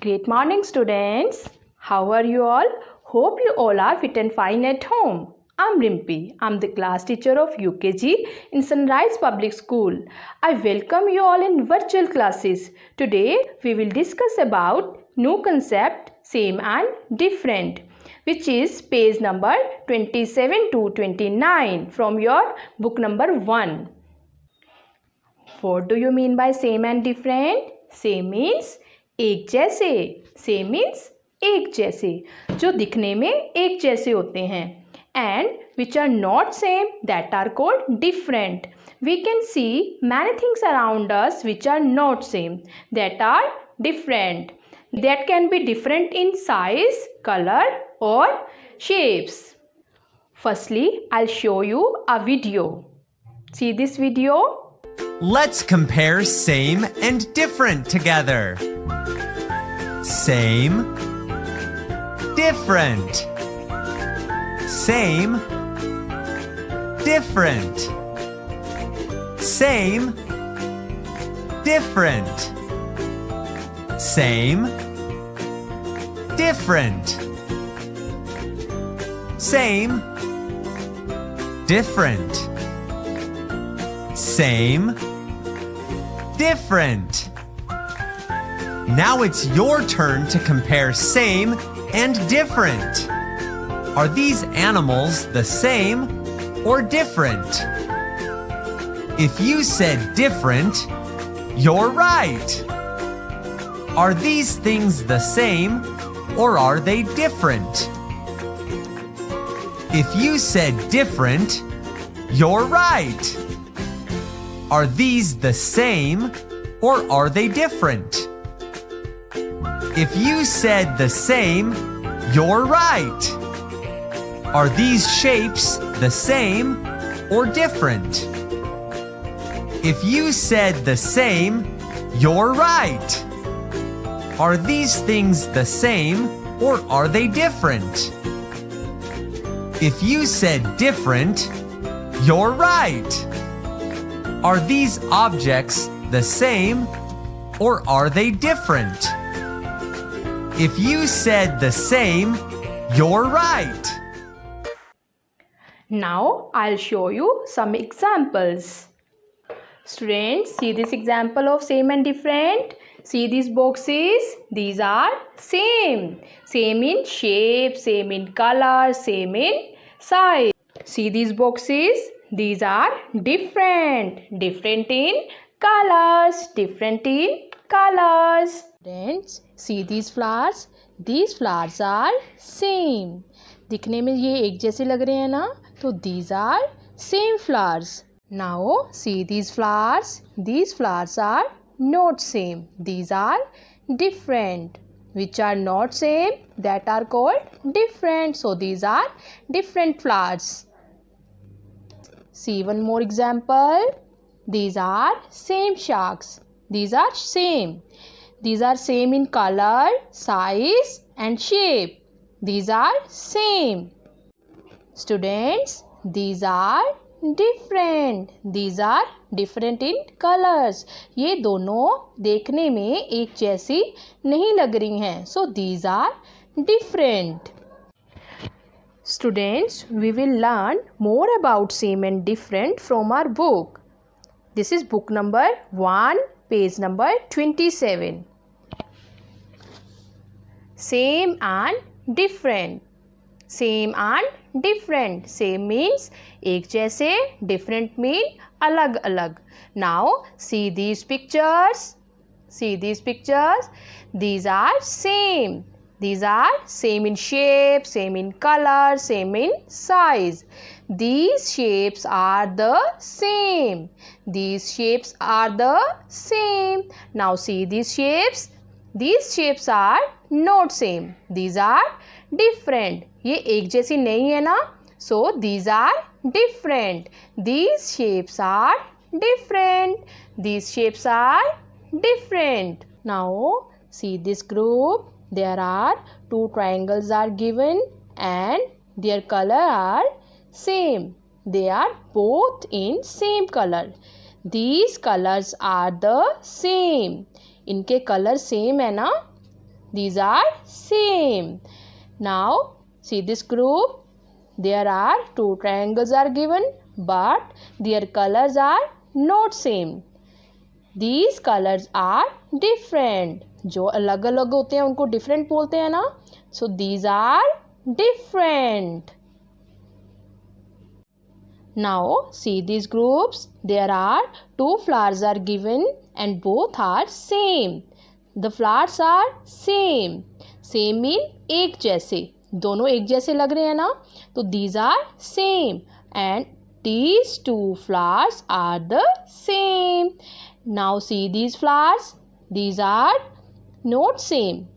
Great morning, students. How are you all? Hope you all are fit and fine at home. I'm Rimpi. I'm the class teacher of UKG in Sunrise Public School. I welcome you all in virtual classes. Today we will discuss about new concept, same and different, which is page number 27 to 29 from your book number 1. What do you mean by same and different? Same means एक जैसे, same means एक जैसे, जो दिखने में एक जैसे होते हैं. And which are not same that are called different. We can see many things around us which are not same that are different. That can be different in size, colour और shapes. Firstly I will show you a video. See this video. Let's compare same and different together. Same, different. Same, different. Same, different. Same, different. Same, different. Same, different. Now it's your turn to compare same and different. Are these animals the same or different? If you said different, you're right. Are these things the same or are they different? If you said different, you're right. Are these the same or are they different? If you said the same, you're right. Are these shapes the same or different? If you said the same, you're right. Are these things the same or are they different? If you said different, you're right. Are these objects the same or are they different? If you said the same, you're right. Now I'll show you some examples. Students, see this example of same and different. See these boxes. These are same. Same in shape, same in color, same in size. See these boxes. These are different. Different in colors. Different in colors. Students, see these flowers. These flowers are same. दिखने में ये एक जैसे लग रहे हैं ना, तो these are same flowers. Now see these flowers. These flowers are not same. These are different. Which are not same, that are called different. So these are different flowers. See one more example. These are same sharks. These are same. These are same in color, size and shape. These are same. Students, these are different. These are different in colors. ये दोनों देखने में एक जैसी नहीं लग रही हैं. So these are different. Students, we will learn more about same and different from our book. This is book number 1, page number 27. Same and different. Same and different. Same means एक जैसे, different mean अलग अलग. Now see these pictures. See these pictures. These are same. These are same in shape, same in color, same in size. These shapes are the same. These shapes are the same. Now see these shapes. These shapes are not same. These are different. ये एक जैसी नहीं है ना, so these are different. These shapes are different. These shapes are different. Now see this group. There are 2 triangles are given and their color are same. They are both in same color. These colors are the same. इनके color same है ना, These are same. Now see this group. There are two triangles are given, but their colors are not same. These colors are different. जो अलग अलग होते हैं उनको different बोलते हैं ना. So these are different. Now see these groups. There are two flowers are given and both are same. The flowers are same. Same mean एक जैसे. दोनों एक जैसे लग रहे हैं ना. तो these are same and these two flowers are the same. Now see these flowers. These are not same.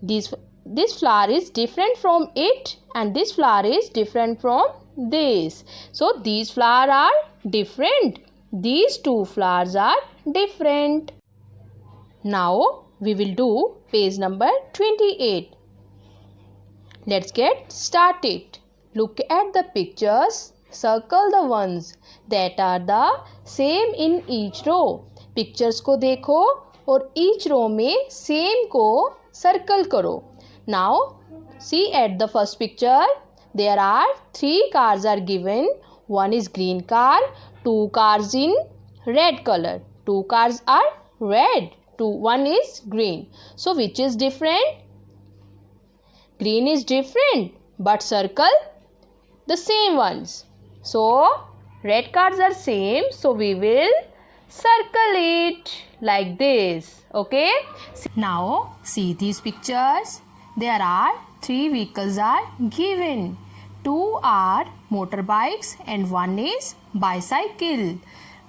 This flower is different from it and this flower is different from this. So these flowers are different. These two flowers are different. Now we will do page number 28. Let's get started. Look at the pictures. Circle the ones that are the same in each row. Pictures को देखो और each row में same को circle करो. Now see at the first picture. There are three cars are given. One is green car. Two cars in red color. Two cars are red. One is green. So which is different? Green is different, but circle the same ones. So red cars are same. So we will circle it like this. Okay. Now see these pictures. There are three vehicles are given. Two are motorbikes and one is bicycle.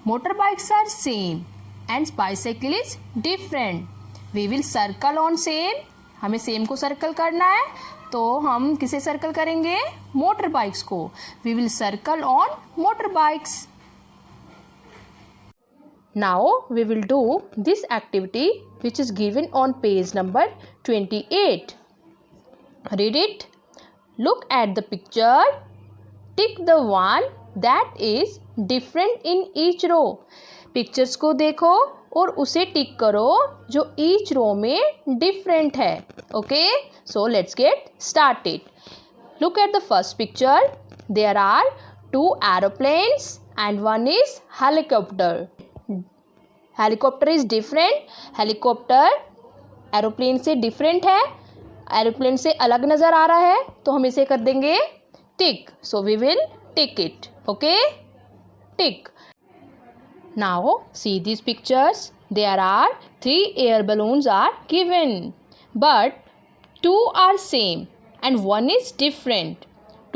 Motorbikes are same and bicycle is different. We will circle on same. हमें same को circle करना है तो हम किसे circle करेंगे? Motor bikes को. We will circle on motor bikes. Now we will do this activity which is given on page number 28. Read it. Look at the picture. Tick the one that is different in each row. Pictures को देखो और उसे टिक करो जो each row में different है. Okay, so let's get started. Look at the first picture. There are two aeroplanes and one is helicopter. Helicopter is different. Helicopter aeroplane से different है, एरोप्लेन से अलग नज़र आ रहा है, तो हम इसे कर देंगे tick. So we will tick it. Okay, tick. Now see these pictures. There are three air balloons are given, but two are same and one is different.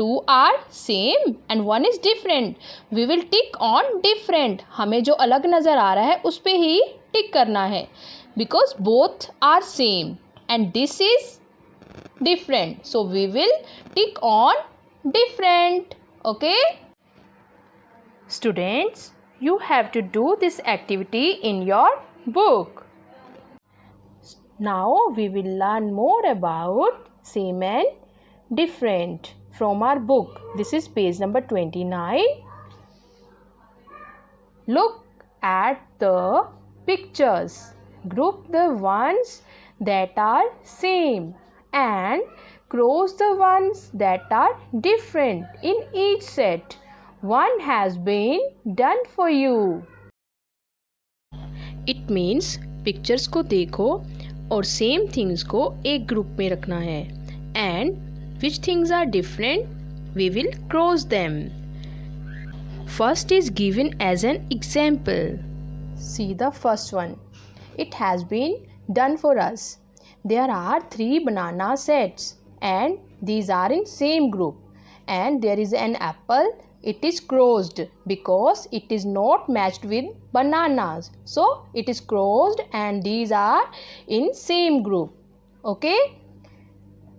Two are same and one is different. We will tick on different. हमें जो अलग नज़र आ रहा है उस पे ही टिक करना है because both are same and this is different. So we will tick on different. Okay? Students, you have to do this activity in your book. Now we will learn more about same and different from our book. This is page number 29. Look at the pictures. Group the ones that are same and cross the ones that are different in each set. One has been done for you. It means pictures को देखो और same things को एक group में रखना है and which things are different we will cross them. First is given as an example. See the first one. It has been done for us. There are 3 banana sets and these are in same group and there is an apple. It is crossed because it is not matched with bananas. So it is crossed and these are in same group. Okay?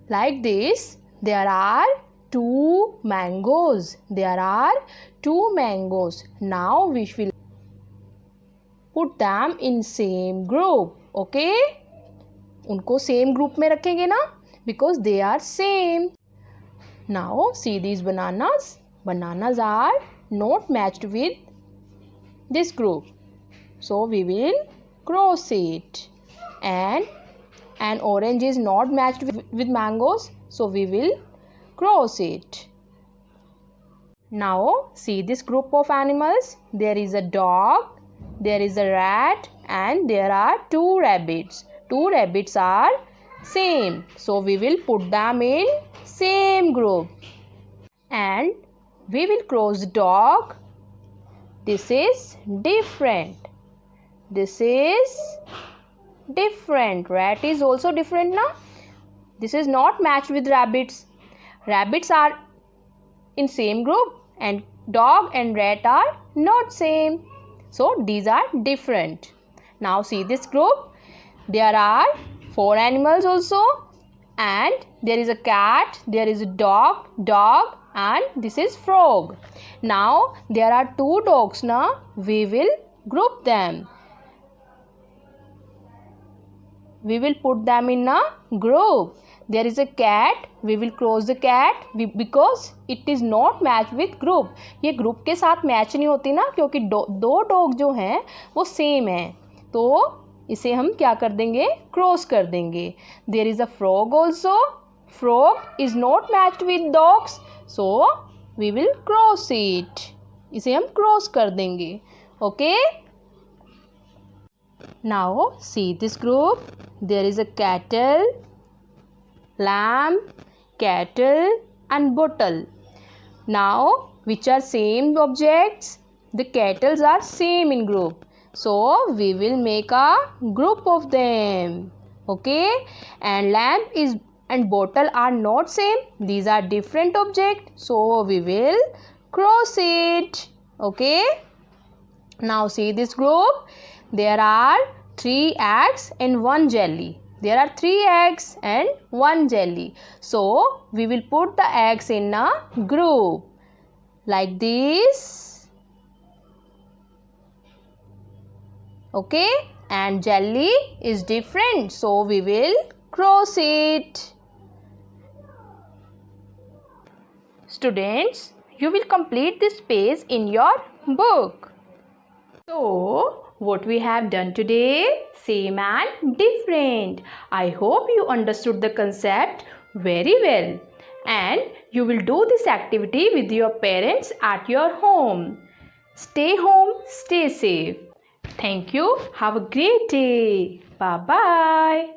Like this, there are 2 mangoes. There are 2 mangoes. Now we will put them in same group. Okay? उनको same group में रखेंगे ना because they are same. Now see these bananas. Bananas are not matched with this group. So we will cross it. And and orange is not matched with mangoes, so we will cross it. Now see this group of animals. There is a dog, there is a rat, and there are 2 rabbits. 2 rabbits are same, so we will put them in same group. And we will cross dog. This is different. This is different. Rat is also different now. This is not matched with rabbits. Rabbits are in same group and dog and rat are not same. So these are different. Now see this group. There are 4 animals also, and there is a cat, there is a dog, and this is frog. Now there are 2 dogs now. We will group them. We will put them in a group. There is a cat. We will cross the cat because it is not matched with group. ये group के साथ match नहीं होती ना, क्योंकि 2 dog जो हैं वो same हैं, तो इसे हम क्या कर देंगे, cross कर देंगे. There is a frog also. Frog is not matched with dogs, so we will cross it. इसे हम cross कर देंगे. Okay. Now see this group. There is a cattle, lamb, cattle, and bottle. Now which are same objects? The cattles are same in group, so we will make a group of them. Okay. And lamb is and bottle are not same. These are different objects, so we will cross it. Okay. Now see this group. There are 3 eggs and 1 jelly. There are 3 eggs and 1 jelly. So we will put the eggs in a group like this. Okay. And jelly is different, so we will cross it. Students, you will complete this page in your book. So, what we have done today? Same and different. I hope you understood the concept very well. And you will do this activity with your parents at your home. Stay home, stay safe. Thank you. Have a great day. Bye-bye.